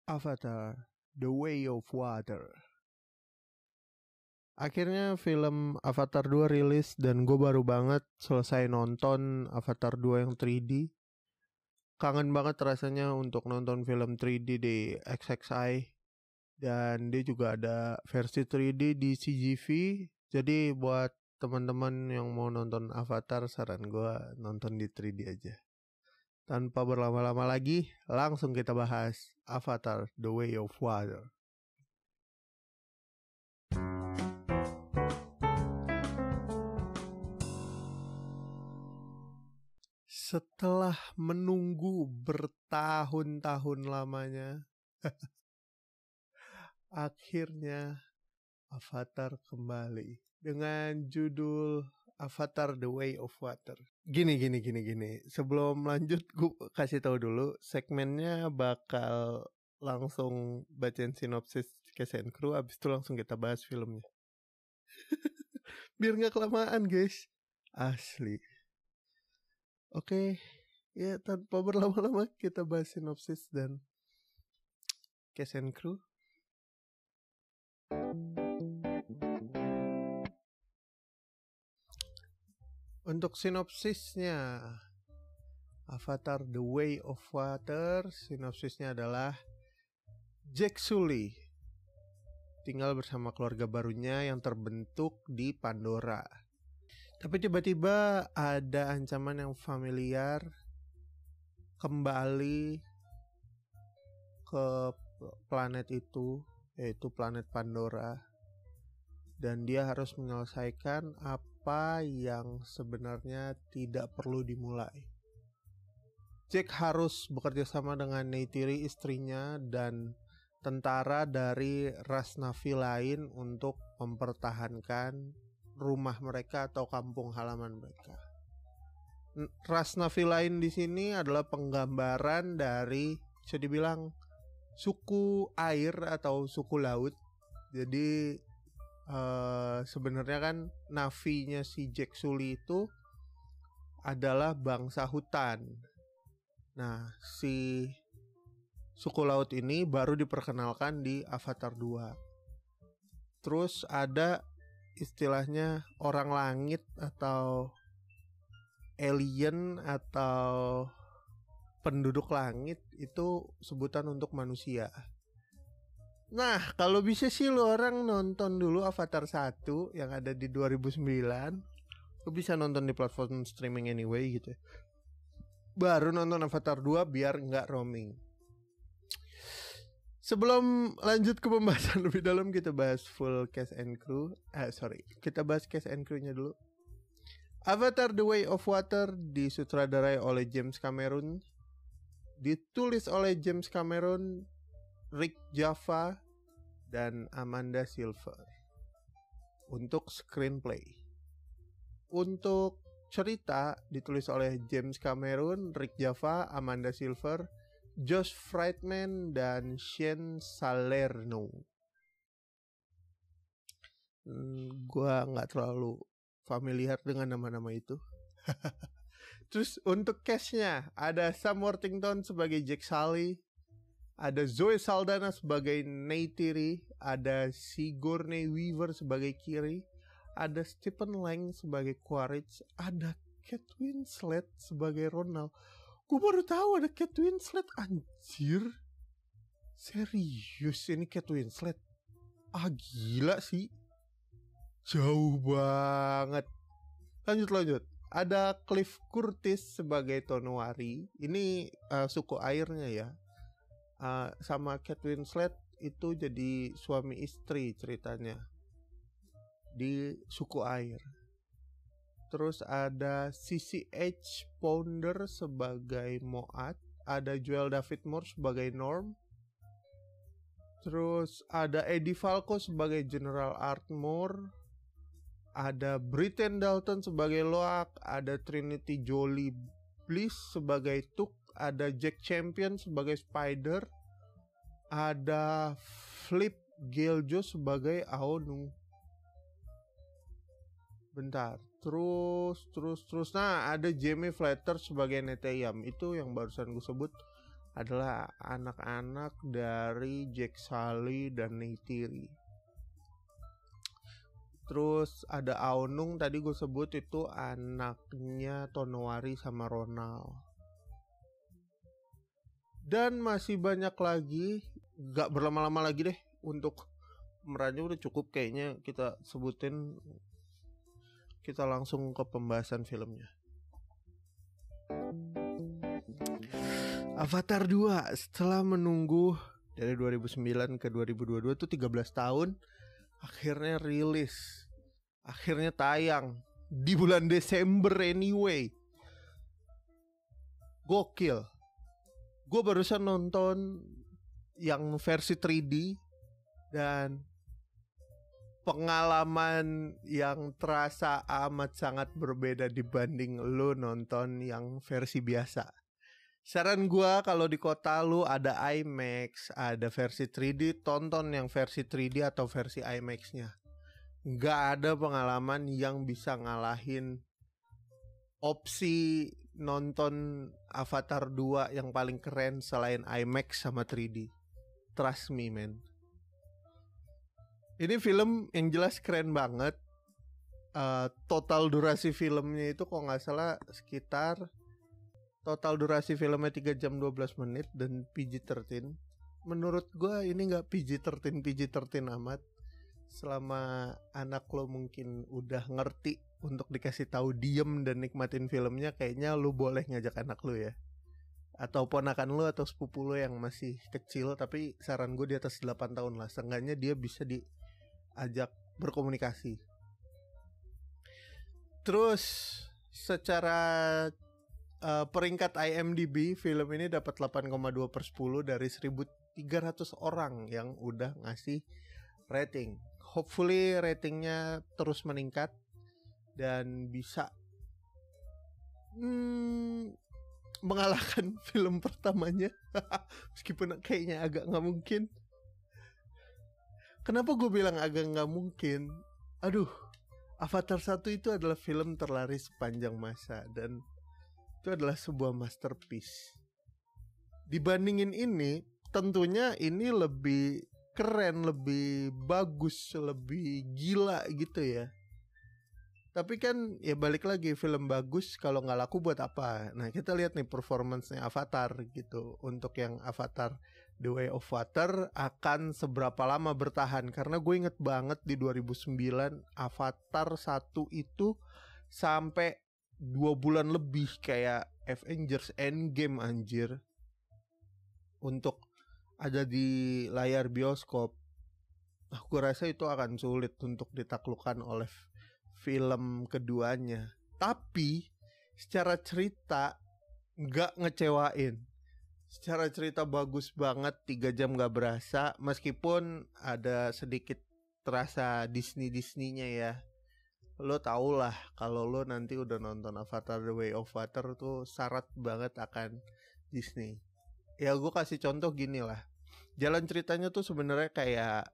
Avatar: The Way of Water. Akhirnya film Avatar 2 rilis dan gue baru banget selesai nonton Avatar 2 yang 3D. Kangen banget rasanya untuk nonton film 3D di XXI. Dan dia juga ada versi 3D di CGV. Jadi buat teman-teman yang mau nonton Avatar, saran gue nonton di 3D aja. Tanpa berlama-lama lagi, langsung kita bahas Avatar: The Way of Water. Setelah menunggu bertahun-tahun lamanya, akhirnya Avatar kembali dengan judul Avatar: The Way of Water. Gini. Sebelum lanjut, gue kasih tahu dulu, segmennya bakal langsung bacain sinopsis Cast and Crew, abis itu langsung kita bahas filmnya. Biar nggak kelamaan, guys. Asli. Oke, ya tanpa berlama-lama kita bahas sinopsis dan Cast and Crew. Untuk sinopsisnya, Avatar: The Way of Water, sinopsisnya adalah Jack Sully tinggal bersama keluarga barunya yang terbentuk di Pandora. Tapi tiba-tiba ada ancaman yang familiar kembali ke planet itu, yaitu planet Pandora. Dan dia harus menyelesaikan apa yang sebenarnya tidak perlu dimulai. Jack harus bekerja sama dengan Neytiri, istrinya, dan tentara dari ras Na'vi lain untuk mempertahankan rumah mereka atau kampung halaman mereka. Ras Na'vi lain di sini adalah penggambaran dari, bisa dibilang, suku air atau suku laut. Jadi sebenarnya kan Na'vi-nya si Jack Sully itu adalah bangsa hutan. Nah, si suku laut ini baru diperkenalkan di Avatar 2. Terus ada istilahnya orang langit atau alien atau penduduk langit, itu sebutan untuk manusia. Nah, kalau bisa sih lo orang nonton dulu Avatar 1 yang ada di 2009. Lo bisa nonton di platform streaming anyway gitu ya. Baru nonton Avatar 2 biar nggak roaming. Sebelum lanjut ke pembahasan lebih dalam, kita bahas full cast and crew. Kita bahas cast and crew-nya dulu. Avatar: The Way of Water disutradarai oleh James Cameron, ditulis oleh James Cameron, Rick Jaffa, dan Amanda Silver. Untuk screenplay, untuk cerita ditulis oleh James Cameron, Rick Jaffa, Amanda Silver, Josh Friedman, dan Shane Salerno. Gua nggak terlalu familiar dengan nama-nama itu. Terus untuk castnya ada Sam Worthington sebagai Jack Sully, ada Zoe Saldana sebagai Neytiri, ada Sigourney Weaver sebagai Kiri, ada Stephen Lang sebagai Quaritch, ada Kate Winslet sebagai Ronald. Gue baru tahu ada Kate Winslet, anjir. Serius ini Kate Winslet? Gila sih. Jauh banget. Lanjut. Ada Cliff Curtis sebagai Tonwari. Ini suku airnya ya. Sama Kate Winslet itu jadi suami istri ceritanya di suku air. Terus ada CCH Pounder sebagai Moat, ada Joel David Moore sebagai Norm, terus ada Eddie Falco sebagai General Ardmore, ada Britton Dalton sebagai Loak, ada Trinity Jolie Bliss sebagai Tuk, ada Jack Champion sebagai Spider, ada Flip Geljo sebagai Aonu. Bentar, terus. Nah, ada Jamie Flatter sebagai Neteyam. Itu yang barusan gue sebut. adalah anak-anak dari Jack Sully dan Neytiri. Terus ada Aonung tadi gue sebut, itu anaknya Tonowari sama Ronald. Dan masih banyak lagi, gak berlama-lama lagi deh, untuk pemerannya udah cukup kayaknya kita sebutin. Kita langsung ke pembahasan filmnya. Avatar 2 setelah menunggu dari 2009 ke 2022 tuh 13 tahun, akhirnya rilis, akhirnya tayang di bulan Desember anyway. Gokil. Gue barusan nonton yang versi 3D dan pengalaman yang terasa amat sangat berbeda dibanding lu nonton yang versi biasa. Saran gue, kalau di kota lu ada IMAX, ada versi 3D, tonton yang versi 3D atau versi IMAX-nya. Gak ada pengalaman yang bisa ngalahin opsi nonton Avatar 2 yang paling keren selain IMAX sama 3D. Trust me, man. Ini film yang jelas keren banget. Total durasi filmnya itu kalau gak salah sekitar, total durasi filmnya 3 jam 12 menit dan PG-13. Menurut gue ini gak PG-13 amat. Selama anak lo mungkin udah ngerti untuk dikasih tahu diem dan nikmatin filmnya, kayaknya lo boleh ngajak anak lo ya. Atau ponakan lo atau sepupu lo yang masih kecil, tapi saran gue di atas 8 tahun lah. Seenggaknya dia bisa diajak berkomunikasi. Terus secara peringkat IMDb, film ini dapat 8,2/10 dari 1.300 orang yang udah ngasih rating. Hopefully ratingnya terus meningkat dan bisa mengalahkan film pertamanya. Meskipun kayaknya agak gak mungkin. Kenapa gue bilang agak gak mungkin? Aduh, Avatar 1 itu adalah film terlaris sepanjang masa dan itu adalah sebuah masterpiece. Dibandingin ini, tentunya ini lebih keren, lebih bagus, lebih gila gitu ya. Tapi kan ya balik lagi, film bagus kalau nggak laku buat apa? Nah, kita lihat nih performance-nya Avatar gitu. Untuk yang Avatar The Way of Water akan seberapa lama bertahan. Karena gue inget banget di 2009 Avatar 1 itu sampai 2 bulan lebih, kayak Avengers Endgame anjir, untuk ada di layar bioskop. Nah, gue rasa itu akan sulit untuk ditaklukkan oleh film keduanya. Tapi secara cerita gak ngecewain. Secara cerita bagus banget, 3 jam gak berasa. Meskipun ada sedikit terasa Disney-nya ya. Lo tau lah kalau lo nanti udah nonton Avatar The Way of Water tuh syarat banget akan Disney. Ya gue kasih contoh gini lah. Jalan ceritanya tuh sebenarnya kayak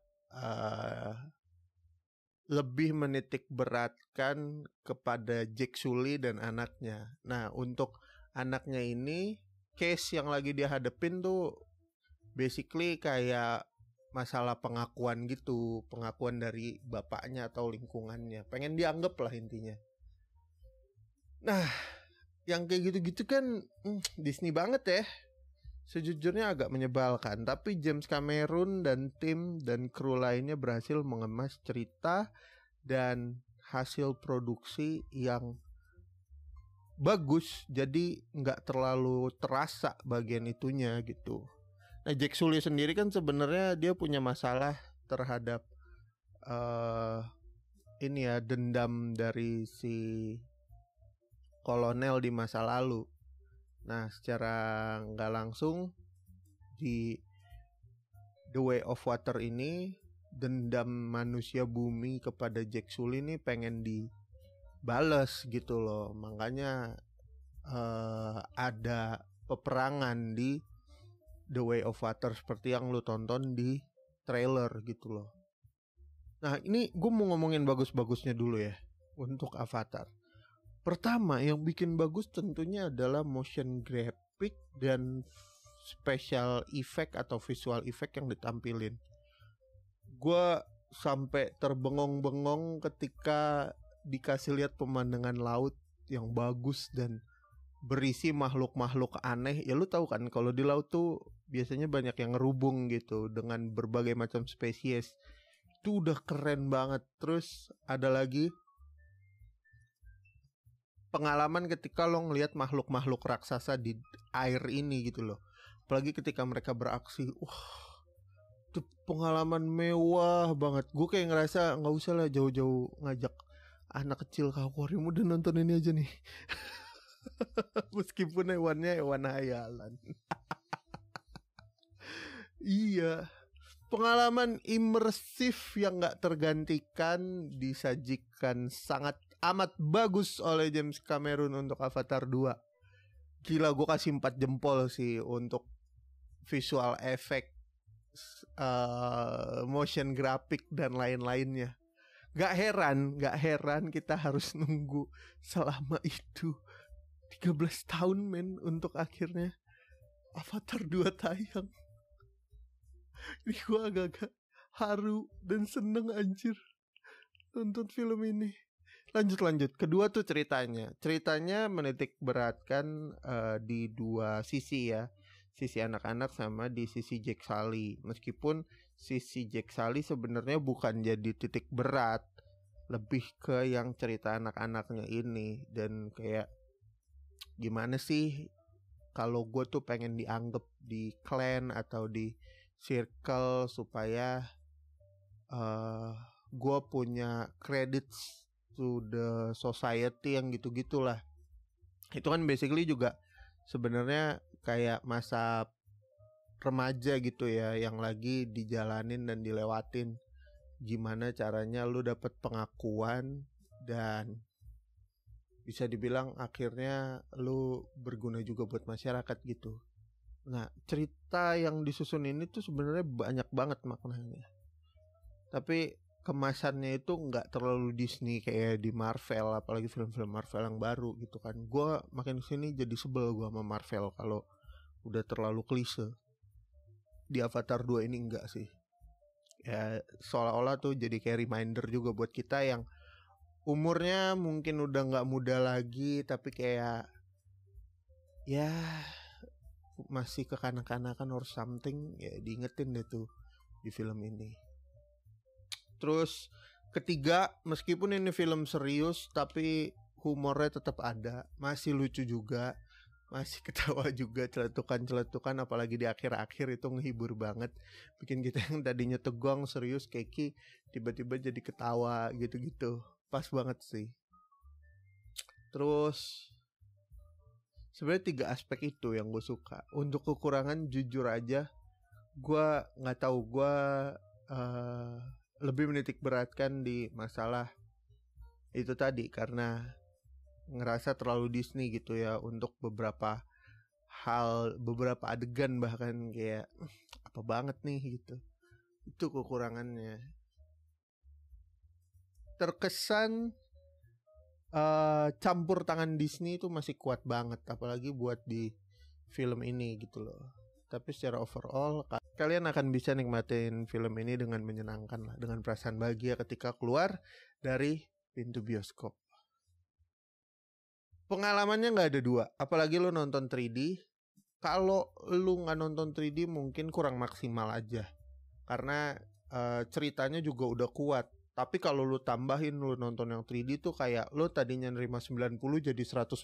lebih menitik beratkan kepada Jack Sully dan anaknya. Nah, untuk anaknya ini, case yang lagi dia hadepin tuh basically kayak masalah pengakuan gitu, pengakuan dari bapaknya atau lingkungannya, pengen dianggap lah intinya. Nah, yang kayak gitu-gitu kan Disney banget ya. Sejujurnya agak menyebalkan, tapi James Cameron dan tim dan kru lainnya berhasil mengemas cerita dan hasil produksi yang bagus, jadi nggak terlalu terasa bagian itunya gitu. Nah, Jack Sully sendiri kan sebenarnya dia punya masalah terhadap ini ya, dendam dari si kolonel di masa lalu. Nah, secara nggak langsung di The Way of Water ini, dendam manusia bumi kepada Jack Sully ini pengen dibales gitu loh. Makanya ada peperangan di The Way of Water seperti yang lu tonton di trailer gitu loh. Nah, ini gue mau ngomongin bagus-bagusnya dulu ya untuk Avatar. Pertama yang bikin bagus tentunya adalah motion graphic dan special effect atau visual effect yang ditampilin. Gue sampai terbengong-bengong ketika dikasih lihat pemandangan laut yang bagus dan berisi makhluk-makhluk aneh. Ya lu tahu kan kalau di laut tuh biasanya banyak yang ngerubung gitu dengan berbagai macam spesies. Itu udah keren banget. Terus ada lagi pengalaman ketika lo ngelihat makhluk-makhluk raksasa di air ini gitu loh. Apalagi ketika mereka beraksi. Itu pengalaman mewah banget. Gue kayak ngerasa gak usah lah jauh-jauh ngajak anak kecil ke akuarium, udah nonton ini aja nih. Meskipun hewannya hewan hayalan. Iya, pengalaman imersif yang gak tergantikan disajikan sangat amat bagus oleh James Cameron untuk Avatar 2. Gila, gue kasih 4 jempol sih untuk visual effect, motion graphic dan lain-lainnya. Gak heran kita harus nunggu selama itu 13 tahun men untuk akhirnya Avatar 2 tayang. Ini gue agak-agak haru dan seneng anjir nonton film ini. Lanjut. Kedua tuh ceritanya menitik beratkan di dua sisi ya, sisi anak-anak sama di sisi Jake Sully. Meskipun sisi Jake Sully sebenarnya bukan jadi titik berat, lebih ke yang cerita anak-anaknya ini. Dan kayak gimana sih kalau gue tuh pengen dianggap di clan atau di circle supaya gue punya credits to the society yang gitu-gitulah. Itu kan basically juga sebenarnya kayak masa remaja gitu ya, yang lagi dijalanin dan dilewatin. Gimana caranya lu dapet pengakuan dan bisa dibilang akhirnya lu berguna juga buat masyarakat gitu. Nah, cerita yang disusun ini tuh sebenarnya banyak banget maknanya. Tapi kemasannya itu nggak terlalu Disney kayak di Marvel, apalagi film-film Marvel yang baru gitu kan. Gue makin kesini jadi sebel gue sama Marvel kalau udah terlalu klise. Di Avatar 2 ini enggak sih. Ya seolah-olah tuh jadi kayak reminder juga buat kita yang umurnya mungkin udah nggak muda lagi, tapi kayak ya masih kekanak-kanakan or something, ya diingetin deh tuh di film ini. Terus ketiga, meskipun ini film serius tapi humornya tetap ada, masih lucu juga, masih ketawa juga, celetukan apalagi di akhir-akhir itu ngehibur banget, bikin kita yang tadinya tegang serius keki tiba-tiba jadi ketawa gitu-gitu. Pas banget sih. Terus sebenarnya 3 aspek itu yang gue suka. Untuk kekurangan jujur aja gue nggak tahu, gue lebih menitik beratkan di masalah itu tadi, karena ngerasa terlalu Disney gitu ya untuk beberapa hal, beberapa adegan bahkan kayak apa banget nih gitu. Itu kekurangannya. Terkesan campur tangan Disney itu masih kuat banget, apalagi buat di film ini gitu loh. Tapi secara overall kalian akan bisa nikmatin film ini dengan menyenangkan lah, dengan perasaan bahagia ketika keluar dari pintu bioskop. Pengalamannya gak ada 2, apalagi lo nonton 3D. Kalau lo gak nonton 3D mungkin kurang maksimal aja, karena ceritanya juga udah kuat. Tapi kalau lu tambahin lu nonton yang 3D tuh kayak lu tadinya nerima 90 jadi 110.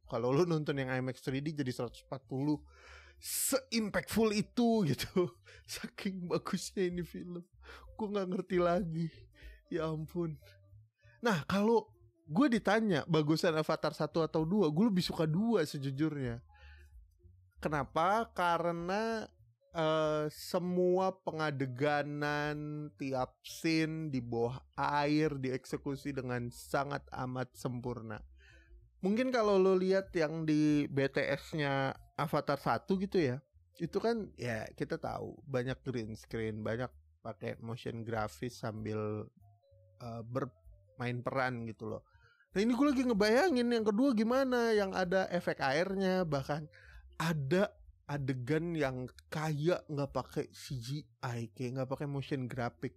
Kalau lu nonton yang IMAX 3D jadi 140. Se-impactful itu gitu. Saking bagusnya ini film. Gue gak ngerti lagi. Ya ampun. Nah, kalau gue ditanya bagusan Avatar 1 atau 2, gue lebih suka 2 sejujurnya. Kenapa? Karena semua pengadeganan, tiap scene di bawah air dieksekusi dengan sangat amat sempurna. Mungkin kalau lo lihat yang di BTS-nya Avatar 1 gitu ya, itu kan ya kita tahu banyak green screen, banyak pakai motion grafis sambil bermain peran gitu loh. Nah ini gue lagi ngebayangin yang kedua gimana, yang ada efek airnya, bahkan ada adegan yang kayak nggak pakai CGI, kayak nggak pakai motion graphic.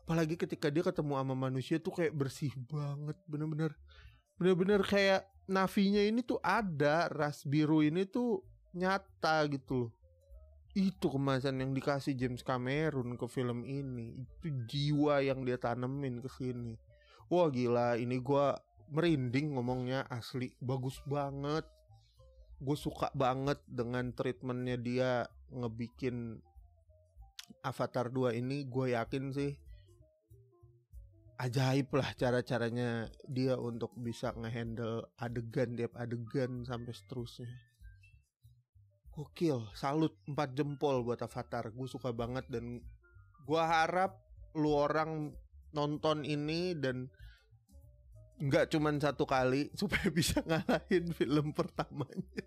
Apalagi ketika dia ketemu sama manusia tuh kayak bersih banget, bener-bener kayak navinya ini tuh ada, ras biru ini tuh nyata gitu loh. Itu kemasan yang dikasih James Cameron ke film ini, itu jiwa yang dia tanemin ke sini. Wah gila, ini gua merinding ngomongnya, asli bagus banget. Gue suka banget dengan treatmentnya dia ngebikin Avatar 2 ini. Gue yakin sih ajaib lah cara-caranya dia untuk bisa ngehandle adegan tiap adegan sampai seterusnya. Gokil, salut 4 jempol buat Avatar. Gue suka banget dan gue harap lu orang nonton ini dan nggak cuman satu kali supaya bisa ngalahin film pertamanya.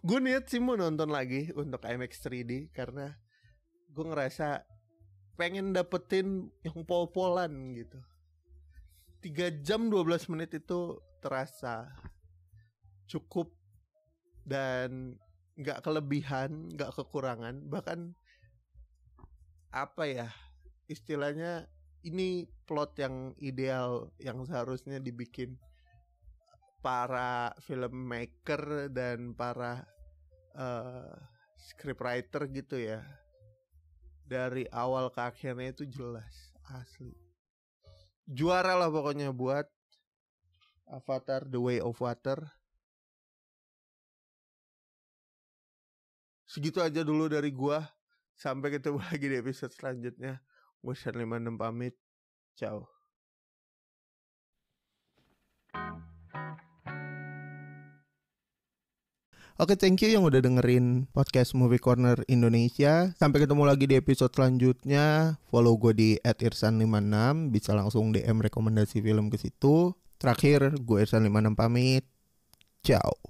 Gue niat sih mau nonton lagi untuk IMAX 3D karena gue ngerasa pengen dapetin yang pol-polan gitu. 3 jam 12 menit itu terasa cukup dan gak kelebihan, gak kekurangan. Bahkan apa ya istilahnya, ini plot yang ideal yang seharusnya dibikin para filmmaker dan para scriptwriter gitu ya. Dari awal ke akhirnya itu jelas, asli. Juara lah pokoknya buat Avatar The Way of Water. Segitu aja dulu dari gua. Sampai ketemu lagi di episode selanjutnya. Gue Shan 56 pamit. Ciao. Oke, thank you yang udah dengerin podcast Movie Corner Indonesia. Sampai ketemu lagi di episode selanjutnya. Follow gue di @irsan56. Bisa langsung DM rekomendasi film ke situ. Terakhir, gue Irsan56 pamit. Ciao.